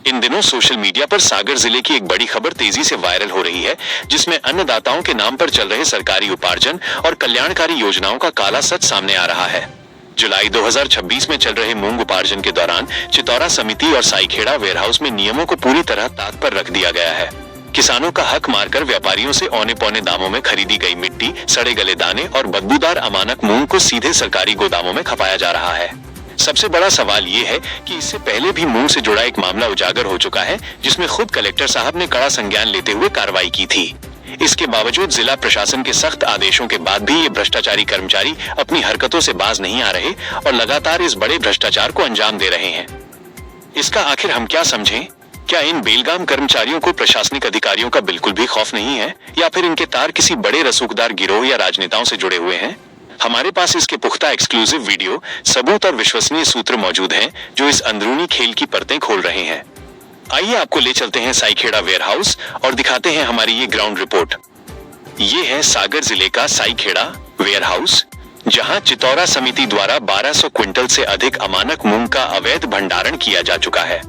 इन दिनों social media पर सागर जिले की एक बड़ी खबर तेजी से वायरल हो रही है, जिसमें अन्नदाताओं के नाम पर चल रहे सरकारी उपार्जन और कल्याणकारी योजनाओं का काला सच सामने आ रहा है। जुलाई 2026 में चल रहे मूंग उपार्जन के दौरान चितौरा समिति और साईखेड़ा वेयरहाउस में नियमों को पूरी तरह ताक पर रख दिया गया है। किसानों का हक मारकर व्यापारियों से औने पौने दामों में खरीदी गई मिट्टी, सड़े गले दाने और बदबूदार अमानक मूंग को सीधे सरकारी गोदामों में खपाया जा रहा है। सबसे बड़ा सवाल ये है कि इससे पहले भी मूंग से जुड़ा एक मामला उजागर हो चुका है, जिसमें खुद कलेक्टर साहब ने कड़ा संज्ञान लेते हुए कार्रवाई की थी। इसके बावजूद जिला प्रशासन के सख्त आदेशों के बाद भी ये भ्रष्टाचारी कर्मचारी अपनी हरकतों से बाज नहीं आ रहे और लगातार इस बड़े भ्रष्टाचार को अंजाम दे रहे हैं। इसका आखिर हम क्या समझें? क्या इन बेलगाम कर्मचारियों को प्रशासनिक अधिकारियों का बिल्कुल भी खौफ नहीं है, या फिर इनके तार किसी बड़े रसूखदार गिरोह या राजनेताओं से जुड़े हुए हैं? हमारे पास इसके पुख्ता एक्सक्लूसिव वीडियो, सबूत और विश्वसनीय सूत्र मौजूद हैं, जो इस अंदरूनी खेल की परतें खोल रहे हैं। आइए आपको ले चलते हैं साईखेड़ा वेयरहाउस और दिखाते हैं हमारी ये ग्राउंड रिपोर्ट। ये है सागर जिले का साईखेड़ा वेयरहाउस, जहां चितौरा समिति द्वारा 1200 क्विंटल से अधिक अमानक मूंग का अवैध भंडारण किया जा चुका है।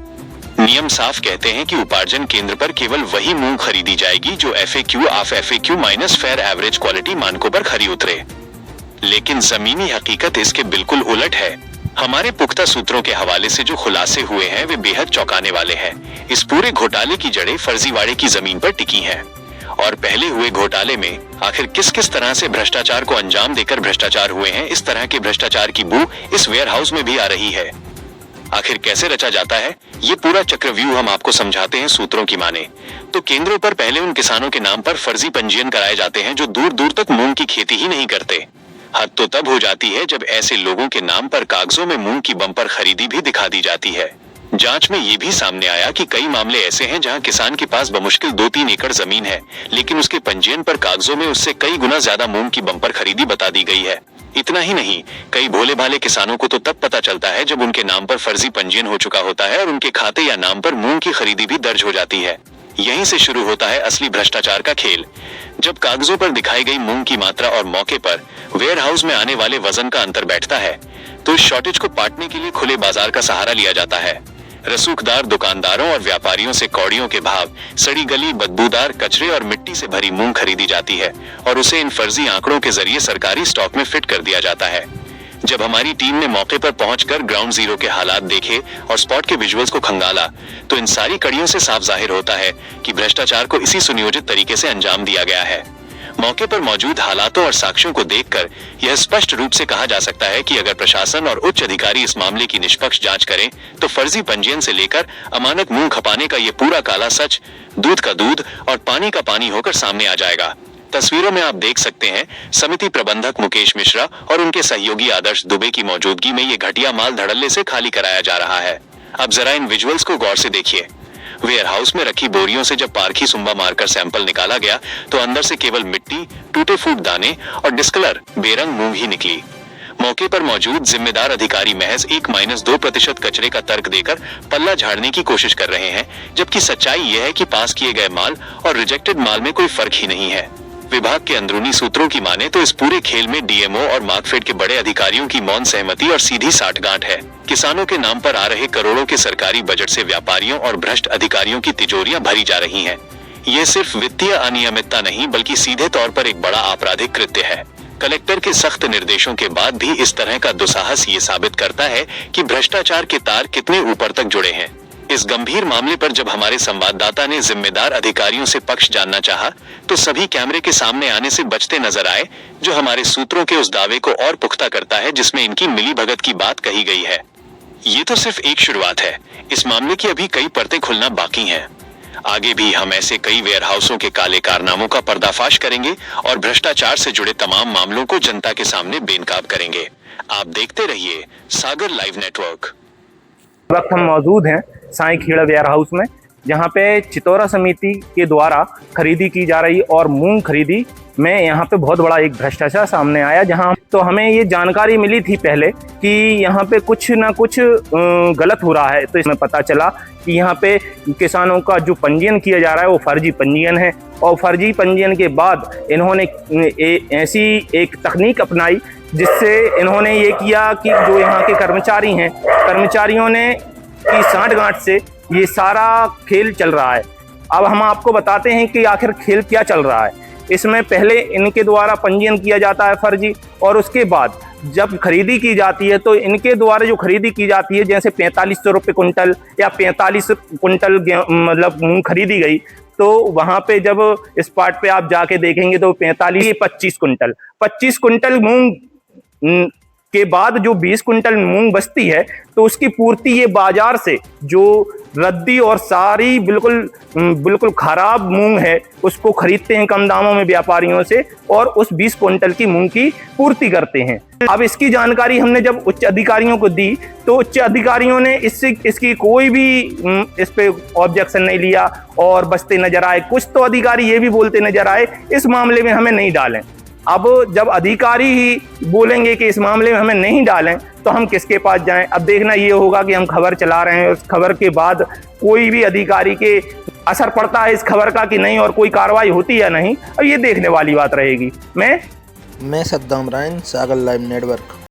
नियम साफ कहते हैं कि उपार्जन केंद्र पर केवल वही मूंग खरीदी जाएगी जो FAQ of FAQ minus fair average quality मानकों पर खरी उतरे। लेकिन जमीनी हकीकत इसके बिल्कुल उलट है। हमारे पुख्ता सूत्रों के हवाले से जो खुलासे हुए हैं वे बेहद चौंकाने वाले हैं। इस पूरे घोटाले की जड़ें फर्जीवाड़े की जमीन पर टिकी हैं। और पहले हुए घोटाले में आखिर किस किस तरह से भ्रष्टाचार को अंजाम देकर भ्रष्टाचार हुए हैं, इस तरह के भ्रष्टाचार की बू इस वेयरहाउस में भी आ रही है। आखिर कैसे रचा जाता है ये पूरा चक्रव्यूह हम आपको समझाते हैं सूत्रों की माने तो केंद्रों पर पहले उन किसानों के नाम पर फर्जी पंजीयन कराए जाते हैं जो दूर दूर तक मूंग की खेती ही नहीं करते। हद तो तब हो जाती है जब ऐसे लोगों के नाम पर कागजों में मूंग की बम्पर खरीदी भी दिखा दी जाती है। जांच में ये भी सामने आया कि कई मामले ऐसे हैं जहां किसान के पास बमुश्किल 2-3 एकड़ जमीन है, लेकिन उसके पंजीयन पर कागजों में उससे कई गुना ज्यादा मूंग की बम्पर खरीदी बता दी गई है। इतना ही नहीं, कई भोले भाले किसानों को तो तब पता चलता है जब उनके नाम पर फर्जी पंजीयन हो चुका होता है और उनके खाते या नाम पर मूंग की खरीदी भी दर्ज हो जाती है। यहीं से शुरू होता है असली भ्रष्टाचार का खेल। जब कागजों पर दिखाई गई मूंग की मात्रा और मौके पर वेयरहाउस में आने वाले वजन का अंतर बैठता है, तो इस शॉर्टेज को पाटने के लिए खुले बाजार का सहारा लिया जाता है। रसूखदार दुकानदारों और व्यापारियों से कौड़ियों के भाव, सड़ी गली, बदबूदार, कचरे और मिट्टी से भरी मूंग खरीदी जाती है और उसे इन फर्जी आंकड़ों के जरिए सरकारी स्टॉक में फिट कर दिया जाता है। जब हमारी टीम ने मौके पर पहुंचकर ग्राउंड जीरो के हालात देखे और स्पॉट के विजुअल्स को खंगाला, तो इन सारी कड़ियों से साफ जाहिर होता है कि भ्रष्टाचार को इसी सुनियोजित तरीके से अंजाम दिया गया है। मौके पर मौजूद हालातों और साक्ष्यों को देखकर यह स्पष्ट रूप से कहा जा सकता है कि अगर प्रशासन और उच्च अधिकारी इस मामले की निष्पक्ष जांच करें, तो फर्जी पंजीयन से लेकर अमानक मूंग खपाने का ये पूरा काला सच दूध का दूध और पानी का पानी होकर सामने आ जाएगा। तस्वीरों में आप देख सकते हैं समिति प्रबंधक मुकेश मिश्रा और उनके सहयोगी आदर्श दुबे की मौजूदगी में ये घटिया माल धड़ल्ले से खाली कराया जा रहा है। अब जरा इन विजुअल्स को गौर से देखिए। वेयरहाउस में रखी बोरियों से जब पारखी सुंबा मारकर सैंपल निकाला गया, तो अंदर से केवल मिट्टी, टूटे फूट दाने और डिस्कलर बेरंग मूंग ही निकली। मौके पर मौजूद जिम्मेदार अधिकारी महज 1-2% कचरे का तर्क देकर पल्ला झाड़ने की कोशिश कर रहे हैं, जबकि सच्चाई यह है कि पास किए गए माल और रिजेक्टेड माल में कोई फर्क ही नहीं है। विभाग के अंदरूनी सूत्रों की माने तो इस पूरे खेल में DMO और मार्कफेड के बड़े अधिकारियों की मौन सहमति और सीधी साठगांठ है। किसानों के नाम पर आ रहे करोड़ों के सरकारी बजट से व्यापारियों और भ्रष्ट अधिकारियों की तिजोरियां भरी जा रही हैं। ये सिर्फ वित्तीय अनियमितता नहीं, बल्कि सीधे तौर पर एक बड़ा आपराधिक कृत्य है। कलेक्टर के सख्त निर्देशों के बाद भी इस तरह का दुस्साहस ये साबित करता है कि भ्रष्टाचार के तार कितने ऊपर तक जुड़े हैं। इस गंभीर मामले पर जब हमारे संवाददाता ने जिम्मेदार अधिकारियों से पक्ष जानना चाहा, तो सभी कैमरे के सामने आने से बचते नजर आए, जो हमारे सूत्रों के उस दावे को और पुख्ता करता है जिसमें इनकी मिलीभगत की बात कही गई है। ये तो सिर्फ एक शुरुआत है। इस मामले की अभी कई परतें खुलना बाकी हैं। आगे भी हम ऐसे कई वेयरहाउसों के काले कारनामों का पर्दाफाश करेंगे और भ्रष्टाचार से जुड़े तमाम मामलों को जनता के सामने बेनकाब करेंगे। आप देखते रहिए सागर लाइव नेटवर्क। वक्त हम मौजूद हैं साईखेड़ा वेयरहाउस में, जहां पे चितौरा समिति के द्वारा खरीदी की जा रही और मूंग खरीदी में यहाँ पे बहुत बड़ा एक भ्रष्टाचार सामने आया। जहां तो हमें ये जानकारी मिली थी पहले कि यहाँ पे कुछ ना कुछ गलत हो रहा है, तो इसमें पता चला कि यहाँ पे किसानों का जो पंजीयन किया जा रहा है वो फर्जी पंजीयन है। और फर्जी पंजीयन के बाद इन्होंने ऐसी एक तकनीक अपनाई जिससे इन्होंने ये किया कि जो यहाँ के कर्मचारी हैं, कर्मचारियों ने की सांठगांठ से ये सारा खेल चल रहा है। अब हम आपको बताते हैं कि आखिर खेल क्या चल रहा है। इसमें पहले इनके द्वारा पंजीयन किया जाता है फर्जी, और उसके बाद जब खरीदी की जाती है तो इनके द्वारा जो खरीदी की जाती है, जैसे 4500 रुपये कुंटल या 45 कुंटल मतलब मूंग खरीदी गई, तो वहां पे जब स्पॉट पे आप जाके देखेंगे तो 25 कुंटल 25 कुंटल मूंग के बाद जो 20 कुंटल मूंग बचती है, तो उसकी पूर्ति ये बाजार से जो रद्दी और सारी बिल्कुल खराब मूंग है उसको खरीदते हैं कम दामों में व्यापारियों से, और उस 20 कुंटल की मूंग की पूर्ति करते हैं। अब इसकी जानकारी हमने जब उच्च अधिकारियों को दी तो उच्च अधिकारियों ने इसकी कोई भी इस पे ऑब्जेक्शन नहीं लिया और बचते नजर आए। कुछ तो अधिकारी ये भी बोलते नजर आए इस मामले में हमें नहीं डालें। अब जब अधिकारी ही बोलेंगे कि इस मामले में हमें नहीं डालें तो हम किसके पास जाएं? अब देखना ये होगा कि हम खबर चला रहे हैं, उस खबर के बाद कोई भी अधिकारी के असर पड़ता है इस खबर का कि नहीं, और कोई कार्रवाई होती है या नहीं, अब ये देखने वाली बात रहेगी। मैं सद्दाम रायन, सागर लाइव नेटवर्क।